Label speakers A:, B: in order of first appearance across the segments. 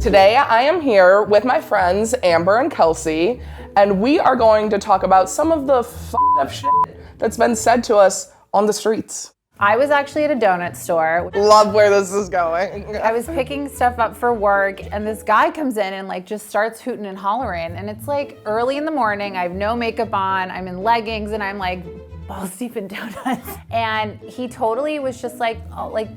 A: Today I am here with my friends Amber and Kelsey, and we are going to talk about some of the f***ed up shit that's been said to us on the streets.
B: I was actually at a donut store.
A: Love where this is going.
B: I was picking stuff up for work, and this guy comes in and like just starts hooting and hollering, and it's like early in the morning, I have no makeup on, I'm in leggings, and I'm like balls deep in donuts. And he totally was just like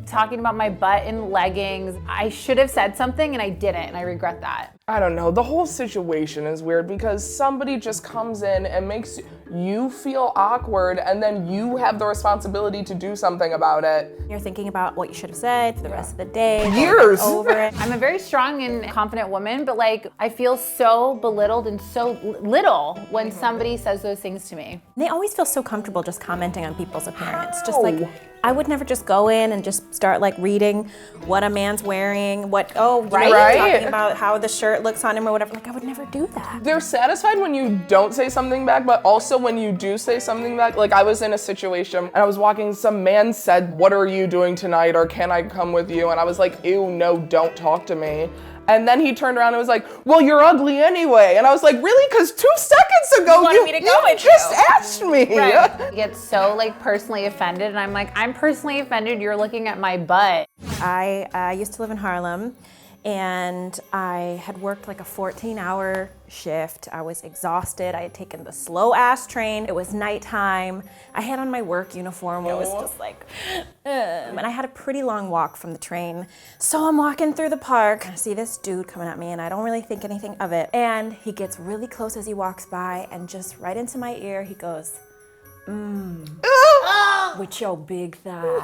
B: talking about my butt in leggings. I should have said something and I didn't, and I regret that.
A: I don't know, the whole situation is weird because somebody just comes in and makes you feel awkward, and then you have the responsibility to do something about it.
C: You're thinking about what you should have said for the rest of the day.
A: Years.
C: Over it.
B: I'm a very strong and confident woman, but like I feel so belittled and so little when somebody says those things to me.
C: They always feel so comfortable just commenting on people's appearance. Just like, I would never just go in and just start like reading what a man's wearing, talking about how the shirt looks on him or whatever. Like, I would never do that.
A: They're satisfied when you don't say something back, but also when you do say something back. Like, I was in a situation and I was walking, some man said, "What are you doing tonight?" or "Can I come with you?" And I was like, "Ew, no, don't talk to me." And then he turned around and was like, "Well, you're ugly anyway." And I was like, "Really? Because 2 seconds ago you just asked me."
B: Right. I get so like personally offended, and I'm like, I'm personally offended you're looking at my butt.
C: I used to live in Harlem, and I had worked like a 14-hour shift. I was exhausted. I had taken the slow ass train. It was nighttime. I had on my work uniform. It was just like, and I had a pretty long walk from the train. So I'm walking through the park. I see this dude coming at me, and I don't really think anything of it. And he gets really close as he walks by, and just right into my ear, he goes, with your big thighs.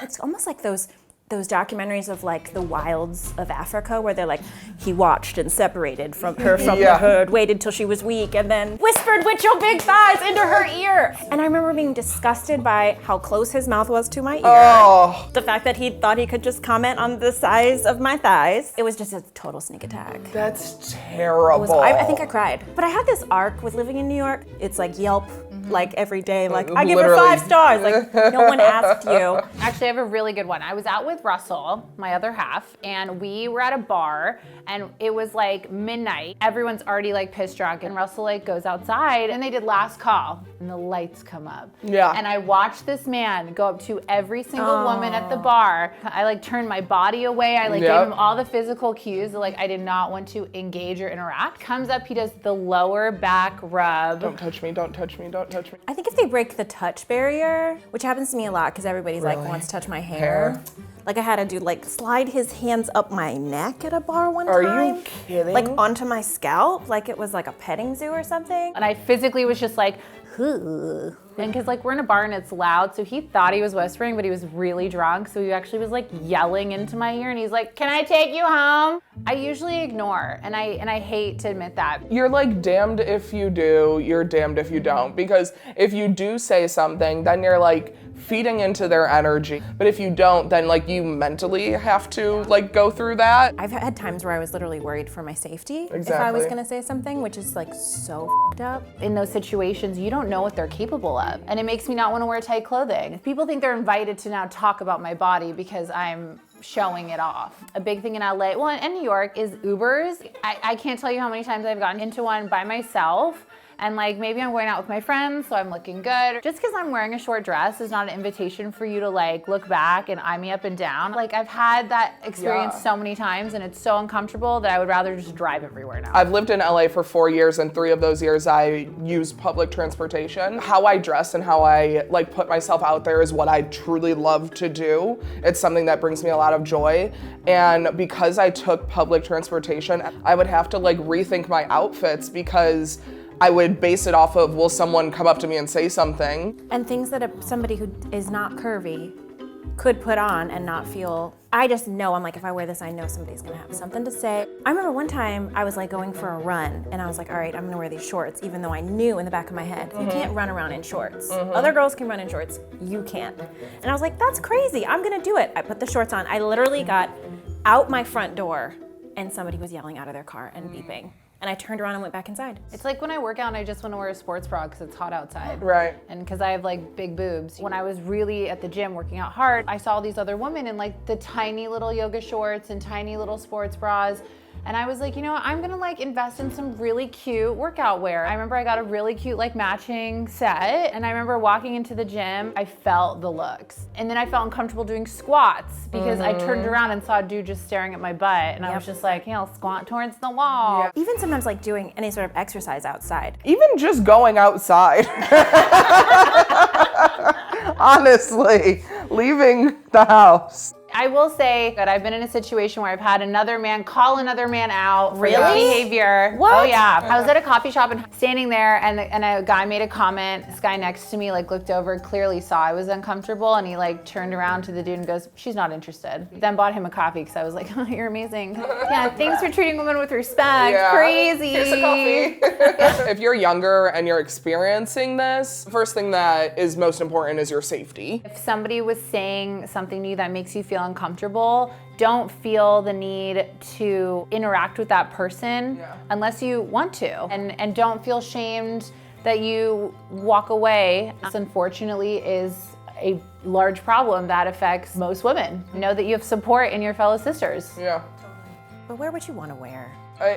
C: It's almost like those documentaries of like the wilds of Africa where they're like, he watched and separated from her from the herd, waited till she was weak, and then whispered with your big thighs into her ear. And I remember being disgusted by how close his mouth was to my ear.
A: Oh.
C: The fact that he thought he could just comment on the size of my thighs. It was just a total sneak attack.
A: That's terrible.
C: I think I cried. But I had this arc with living in New York. It's like Yelp, like every day, like I give her 5 stars. Like no one asked you.
B: Actually, I have a really good one. I was out with Russell, my other half, and we were at a bar, and it was like midnight. Everyone's already like pissed drunk, and Russell like goes outside, and they did last call, and the lights come up.
A: Yeah.
B: And I watched this man go up to every single woman at the bar. I like turned my body away. I like gave him all the physical cues that like I did not want to engage or interact. Comes up, he does the lower back rub.
A: Don't touch me, don't touch me, don't touch me.
C: I think if they break the touch barrier, which happens to me a lot because everybody's like wants to touch my hair. Like I had a dude like slide his hands up my neck at a bar one time.
A: Are you kidding?
C: Like onto my scalp, like it was like a petting zoo or something.
B: And I physically was just like, "Ooh." And cause like we're in a bar and it's loud, so he thought he was whispering, but he was really drunk. So he actually was like yelling into my ear, and he's like, "Can I take you home?" I usually ignore, and I hate to admit that.
A: You're like damned if you do, you're damned if you don't. Because if you do say something, then you're like feeding into their energy. But if you don't, then like you mentally have to like go through that.
C: I've had times where I was literally worried for my safety if I
A: Exactly.
C: was gonna say something, which is like so f***ed up.
B: In those situations, you don't know what they're capable of, and it makes me not want to wear tight clothing. People think they're invited to now talk about my body because I'm showing it off. A big thing in LA, well, in New York, is Ubers. I can't tell you how many times I've gotten into one by myself, and like maybe I'm going out with my friends, so I'm looking good. Just because I'm wearing a short dress is not an invitation for you to like look back and eye me up and down. Like I've had that experience so many times, and it's so uncomfortable that I would rather just drive everywhere now.
A: I've lived in LA for 4 years, and 3 of those years I used public transportation. How I dress and how I like put myself out there is what I truly love to do. It's something that brings me a lot of joy. And because I took public transportation, I would have to like rethink my outfits because I would base it off of, will someone come up to me and say something?
C: And things that somebody who is not curvy could put on and not feel, I just know, I'm like, if I wear this, I know somebody's gonna have something to say. I remember one time I was like going for a run, and I was like, all right, I'm gonna wear these shorts, even though I knew in the back of my head, you can't run around in shorts. Other girls can run in shorts, you can't. And I was like, that's crazy, I'm gonna do it. I put the shorts on. I literally got out my front door, and somebody was yelling out of their car and beeping. And I turned around and went back inside.
B: It's like when I work out and I just want to wear a sports bra because it's hot outside.
A: Right.
B: And because I have like big boobs. When I was really at the gym working out hard, I saw these other women in like the tiny little yoga shorts and tiny little sports bras. And I was like, you know what, I'm gonna like invest in some really cute workout wear. I remember I got a really cute like matching set, and I remember walking into the gym, I felt the looks. And then I felt uncomfortable doing squats because I turned around and saw a dude just staring at my butt, and I was just like, you know, squat towards the wall.
A: Yeah.
C: Even sometimes like doing any sort of exercise outside.
A: Even just going outside. Honestly, leaving the house.
B: I will say that I've been in a situation where I've had another man call another man out for his
C: Really?
B: behavior.
C: What?
B: Oh yeah. I was at a coffee shop and standing there and a guy made a comment. This guy next to me like looked over, clearly saw I was uncomfortable, and he like turned around to the dude and goes, she's not interested. Then bought him a coffee because I was like, oh, you're amazing. Yeah, thanks for treating women with respect.
A: Yeah.
B: Crazy.
A: Here's a coffee. If you're younger and you're experiencing this, the first thing that is most important is your safety.
B: If somebody was saying something to you that makes you feel uncomfortable, don't feel the need to interact with that person unless you want to. And don't feel shamed that you walk away. This unfortunately is a large problem that affects most women. Know that you have support in your fellow sisters.
A: Yeah.
C: But where would you want to wear?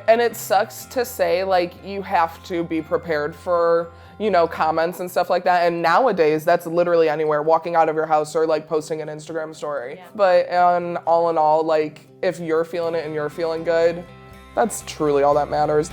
A: And it sucks to say, like, you have to be prepared for, you know, comments and stuff like that. And nowadays, that's literally anywhere, walking out of your house or like posting an Instagram story. Yeah. But all in all, like, if you're feeling it and you're feeling good, that's truly all that matters.